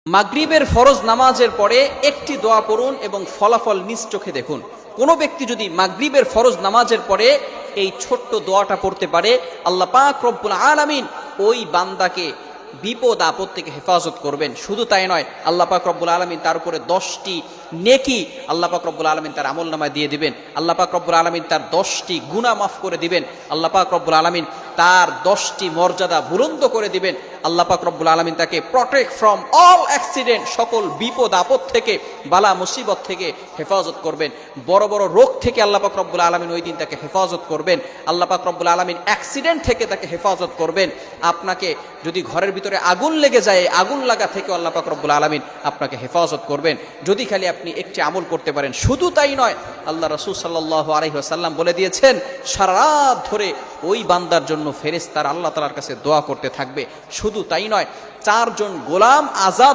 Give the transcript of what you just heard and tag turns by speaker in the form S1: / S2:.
S1: মাগরিবের ফরজ নামাজের পরে একটি দোয়া পড়ুন এবং ফলাফল নিজ চোখে দেখুন। কোনো ব্যক্তি যদি মাগরিবের ফরজ নামাজের পরে এই ছোট্ট দোয়াটা পড়তে পারে, আল্লাহ পাক রব্বুল আলামিন ওই বান্দাকে বিপদ আপদ থেকে হেফাজত করবেন। শুধু তাই নয়, আল্লাহ পাক রব্বুল আলামিন তার উপরে 10টি নেকি আল্লাহ পাক রব্বুল আলামিন তার আমলনামায় দিয়ে দিবেন। আল্লাহ পাক রব্বুল আলামিন তার 10টি গুনাহ মাফ করে দিবেন। আল্লাহ পাক রব্বুল আলামিন তার 10টি মর্যাদা বুলন্দ করে দিবেন। আল্লাহ পাক রব্বুল আলামিন তাকে প্রটেক্ট ফ্রম অল অ্যাক্সিডেন্ট, সকল বিপদ আপদ থেকে, বালা মুসিবত থেকে হেফাজত করবেন। বড় বড় রোগ থেকে আল্লাহ পাক রব্বুল আলামিন ওই দিন তাকে হেফাজত করবেন। আল্লাহ পাক রব্বুল আলামিন অ্যাক্সিডেন্ট থেকে তাকে হেফাজত করবেন। আপনাকে যদি ঘরের ভিতরে আগুন লেগে যায়, আগুন লাগা থেকে আল্লাহ পাক রব্বুল আলামিন আপনাকে হেফাজত করবেন, যদি খালি আপনি একটি আমল করতে পারেন। শুধু তাই নয়, আল্লাহ রাসূল সাল্লাল্লাহু আলাইহি ওয়াসাল্লাম বলে দিয়েছেন, সারা রাত ধরে ওই বান্দার জন্য ফেরেশতারা আল্লাহ তাআলার কাছে দোয়া করতে থাকবে। শুধু তাই নয়, 4 জন গোলাম আজাদ